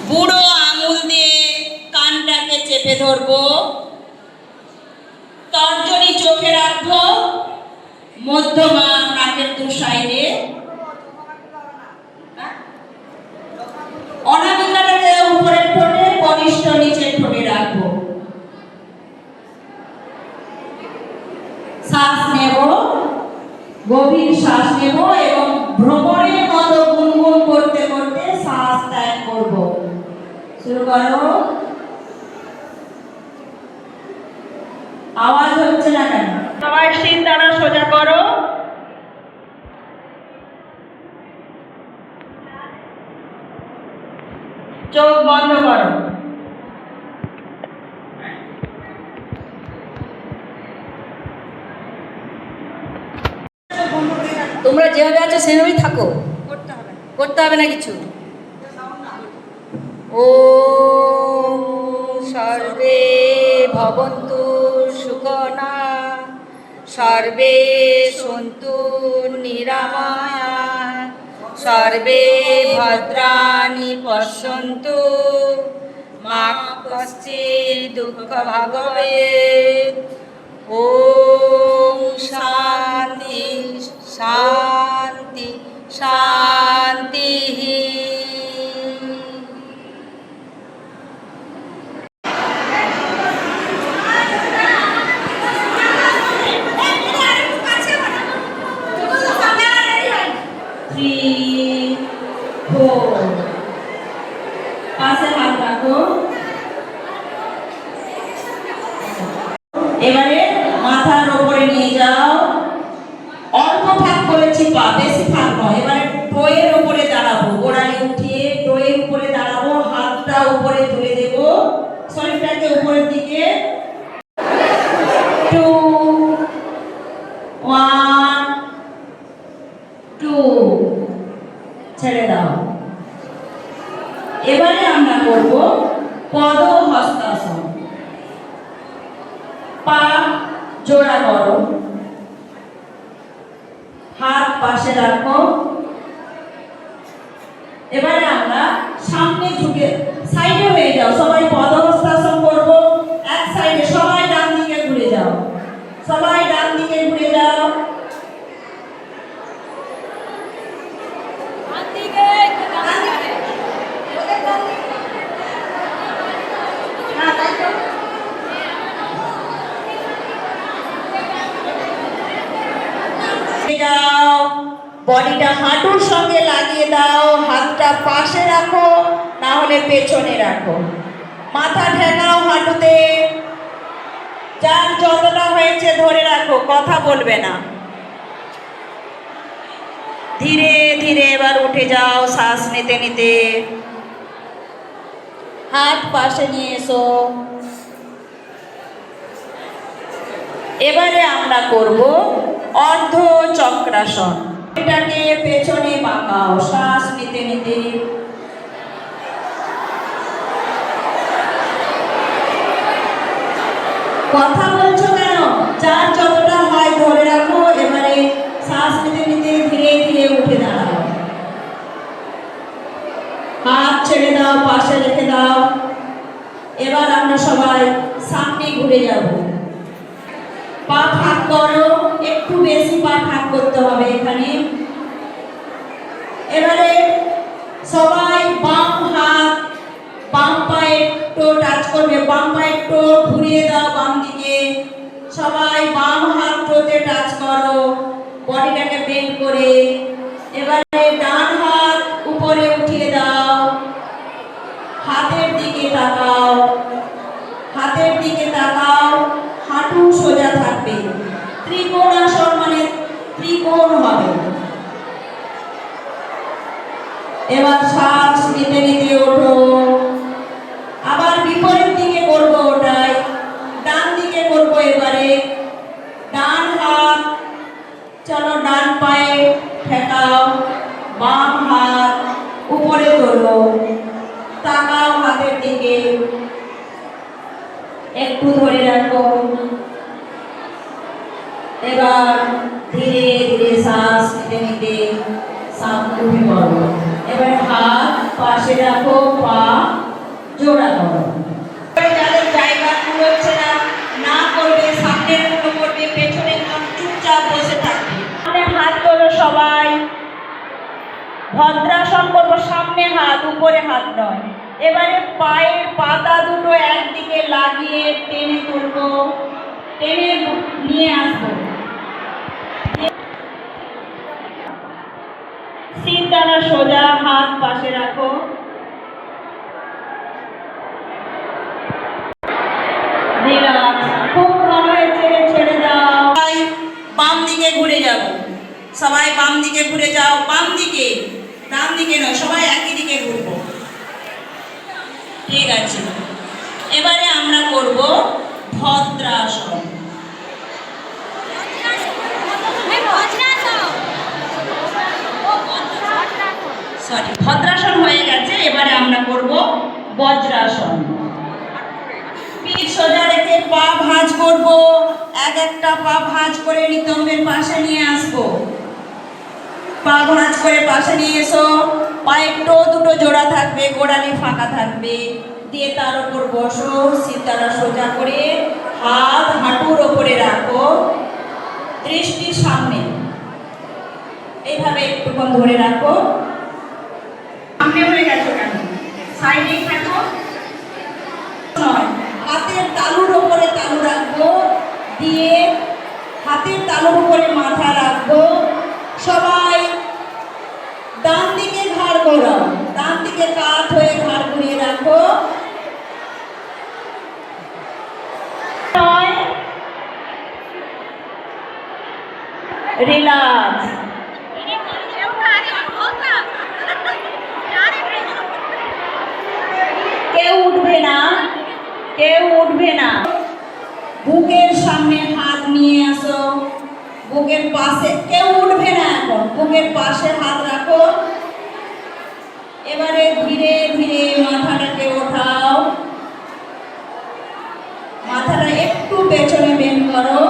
বুড়ো আঙুল দিয়ে কানটাকে চেপে ধরবো, তর্জনী চোখে রাখবো, মধ্যমা নাকের দু সাইডে, অনামিকাটাকে উপরের ঠোঁটে, কনিষ্ঠ নিচের ঠোঁটে রাখবো। শ্বাস নেব, গভীর শ্বাস নেব এবং ভ্রমণের মতো গুনগুন করতে করতে শ্বাস ত্যাগ করব। শুরু করো। আওয়াজ হচ্ছে না কেন? সবাই সিন দাঁড়া সোজা করো। চোখ বন্ধ করো। তোমরা যেভাবে আছো সেভাবেই থাকো, করতে হবে না কিছু। ও সর্বে ভবন্তু সুখনা, সর্বে সন্তু নিরাময়া, সর্বে ভদ্রাণি পশ্যন্তু, মা কশ্চিৎ দুঃখ ভাগ ভবেৎ। ওম শান্তি শান্তি শান্তি। পাশে হাত রাখো। এবারে মাথার উপরে নিয়ে যাও। অল্প ফাঁক করেছি পা, বেশি ফাঁক নয়। এবারে টোয়ের উপরে দাঁড়াবো, গোড়ালি উঠিয়ে টোয়ের উপরে দাঁড়াবো, হাতটা উপরে তুলে দেব, শরীরটাকে উপরের দিকে। 2 1 2 ছেড়ে দাও। এবারে আমরা করব পদ হস্তাসন। পা জোড়া করো, হাত পাশে রাখো। এবারে আমরা সামনে ঝুঁকে সাইডে হয়ে যাও। সবাই পদ হস্তাসন করব। এক সাইডে সবাই ডান দিকে ঘুরে যাও, সবাই ডান দিকে ঘুরে যাও। যাও, বডিটা হাঁটুর সঙ্গে লাগিয়ে দাও, হাতটা পাশে রাখো, না হলে পেছনে রাখো। মাথা ঠেকাও হাঁটুতে, যার যতটা হয়েছে ধরে রাখো, কথা বলবে না। ধীরে ধীরে এবার উঠে যাও, শ্বাস নিতে নিতে। হাত পাশে নিয়ে এসো। এবারে আমরা করব অর্ধ চক্রাসন। এটাকে পেছনে বাঁকাও, শ্বাস নিতে নিতে। কথা বলছো কেন? যার যতটা হয় ধরে রাখো। এবারে শ্বাস নিতে নিতে ধীরে ধীরে উঠে দাঁড়াও। হাত ছেড়ে দাও, পাশে রেখে দাও। এবার আমরা সবাই সামনে ঘুরে যাব। পা ফাঁক করো, একটু বেশি পা ফাঁক করতে হবে এখানে। এবারে সবাই বাম হাত বাম পায়ে টো টাচ করবে, বাম পায়ে টো ঘুরিয়ে দাও বাম দিকে। সবাই বাম হাত টোতে টাচ করো, বডিটাকে বেন্ড করে। এবারে ডান হাত উপরে উঠিয়ে দাও, হাতের দিকে তাকাও, হাতের দিকে তাকাও, হাঁটু সোজা থাকবে। ত্রিকোণাসন মানে ত্রিকোণ হবে। এবার শ্বাস নিতে নিতে ওঠো। আবার বিপরীত দিকে করবো, ওটাই ডান দিকে করবো। এবারে ডান হাত, চলো ডান পায়ে ঠেকাও, বাম হাত উপরে তোলো, তাকাও হাতের দিকে, একটু ধরে রাখো। এবার ধীরে ধীরে শ্বাস নিতে নিতে সামনে উঠে পড়ো। এবার হাত পাশে রাখো, পা জোড়া করো। যাদের জায়গা কুলোচ্ছে না, না করবে, সামনের গুলো করবে, পেছনে একদম চুপচাপ বসে থাকবে। সামনে হাত তোলো সবাই, ভদ্রাসন করবো। সামনে হাত, উপরে হাত নয়। এবারে পায়ের পাতা দুটো একদিকে লাগিয়ে টেনে তুলবো, টেনে নিয়ে আসবো। সিনটানা সোজা, হাত পাশে রাখো। খুব ভালো হয়েছে, ছেড়ে দাও। বাম দিকে ঘুরে যাব, সবাই বাম দিকে ঘুরে যাও। বাম দিকে, ডান দিকে নয়, সবাই একই দিকে ঘুরবো। ঠিক আছে, এবারে আমরা করব ভদ্রাসন। সরি, ভদ্রাসন হয়ে গেছে, এবারে আমরা করব বজ্রাসন। পিঠ সোজা রেখে পা ভাঁজ করব। এক একটা পা ভাঁজ করে নিতম্বের পাশে নিয়ে আসবো। পা ভাঁজ করে পাশে নিয়ে এসো। পায়ের টো দুটো জোড়া থাকবে, গোড়ালি ফাঁকা থাকবে, দিয়ে তার উপর বসো। সিতারা সোজা করে হাত হাঁটুর ওপরে রাখো, দৃষ্টি সামনে। এইভাবে একটুক্ষণ ধরে রাখো। সামনে হয়ে গেছো কেন? সাইডে থাকো। নয়, হাতের তালুর ওপরে তালু রাখবো, দিয়ে হাতের তালুর উপরে মাথা রাখবো। সবাই ডান দিকে ঘাড় ঘোরাও, ডান দিকে কাত হয়ে ঘাড় ঘুরিয়ে রাখো। রিল্যাক্স। কেউ উঠবে না, কেউ উঠবে না। বুকের সামনে হাত নিয়ে আসো, বুকের পাশে। কেউ উঠবে না এখন, বুকের পাশে হাত রাখো। এবারে ধীরে ধীরে মাথাটাকে ওঠাও, মাথাটা একটু পেছনে বেন্ড করো।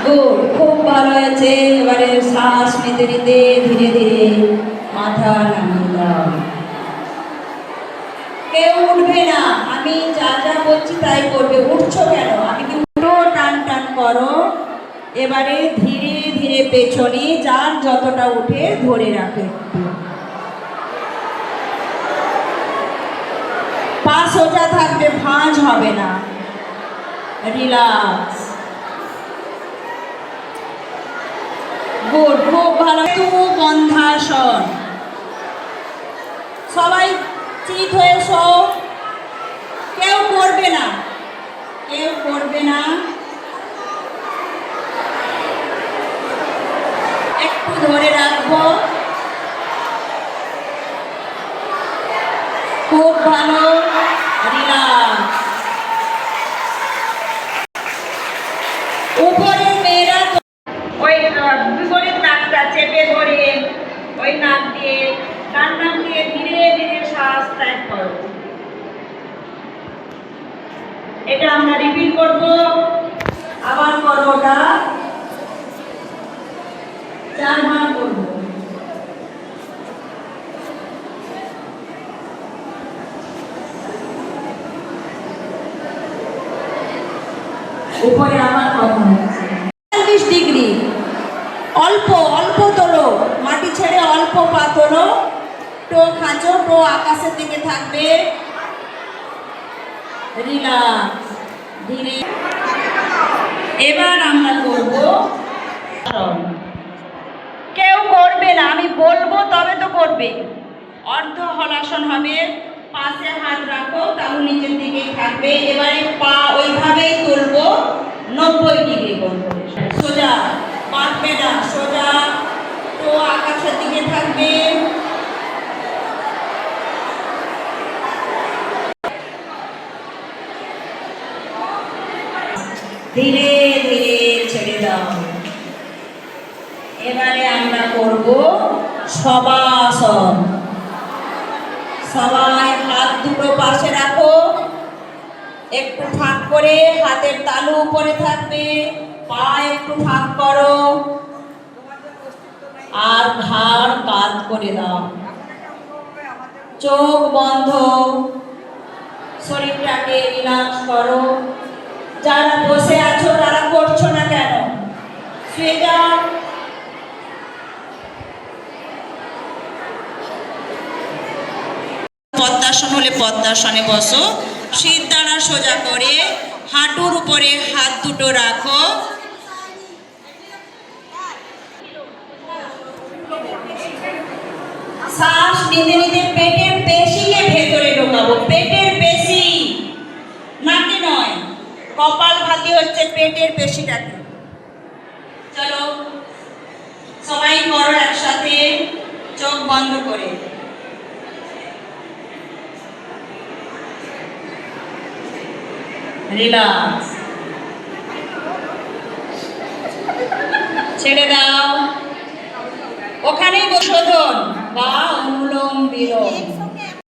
গুড, খুব ভালো হয়েছে। এবারে শ্বাস নিতে নিতে ধীরে ধীরে মাথা নামিয়ে দাও। কেউ উঠবে না, আমি যা যা বলছি তাই করবে। উঠছো কেন? আমি কি উঠো, টান টান করো। এবারে ধীরে ধীরে পেছনে যার যতটা উঠে ধরে রাখো। একটু পা সোজা থাকবে, ভাঁজ হবে না। রিল্যাক্স। গুড, খুব ভালো। বন্ধাসন। সবাই চিত হয়ে শো। কেউ করবে না, কেউ করবে না। একটু ধরে রাখবো। খুব ভালো। রিল্যাক্স। উপরের মেয়েরা ওই বিপরীত নাকটা চেপে ধরে ওই নাক দিয়ে, ডান নাক দিয়ে ধীরে ধীরে শ্বাস ত্যাগ করো। এটা আমরা রিপিট করব। আবার করো, ওটা 4 বার করব। উপরে আবার কথা হচ্ছে 40 ডিগ্রি। অল্প অল্প তোলো, মাটি ছেড়ে অল্প পা তোলো। টো খাঁচো, টো আকাশের দিকে থাকবে। রিল্যাক্স। ধীরে। এবার আমরা করব। কেউ করবে না, আমি বলবো তবে তো করবে। অর্ধ হলাসন হবে। পাশে হাত রাখো, তাহলে নিচের দিকেই থাকবে। এবারে পা ওইভাবেই তুলবো, 90 ডিগ্রি করবো। সোজা, পাতবে না, সোজা। তো আকাশের দিকে থাকবে। ধীরে ধীরে ছেড়ে দাও। এবারে আমরা করব শবাসন। সবাই হাত দুটো পাশে রাখো, একটু ফাঁক করে। হাতের তালু উপরে থাকবে, পা একটু ফাঁক করো। আর ঘাড় কাত করে দাও। চোখ বন্ধ, শরীরটাকে রিল্যাক্স করো। যারা বসে আছো তারা করছো না কেন? শুয়ে যাও। পদ্মাসন হলে পদ্মাসনে বসো। সিরদাঁড়া সোজা করে হাঁটুর উপরে হাত দুটো রাখো। শ্বাস নিতে নিতে পেটের পেশিকে ভেতরে ঢোকাবো। পেটের পেশি, নাকে নয়। কপাল ভাতি হচ্ছে পেটের পেশিটাকে। চলো সবাই করো একসাথে, চোখ বন্ধ করে। রিল্যাক্স, ছেড়ে দাও। ওখানেই শোধন বা অনুলোম বিলোম।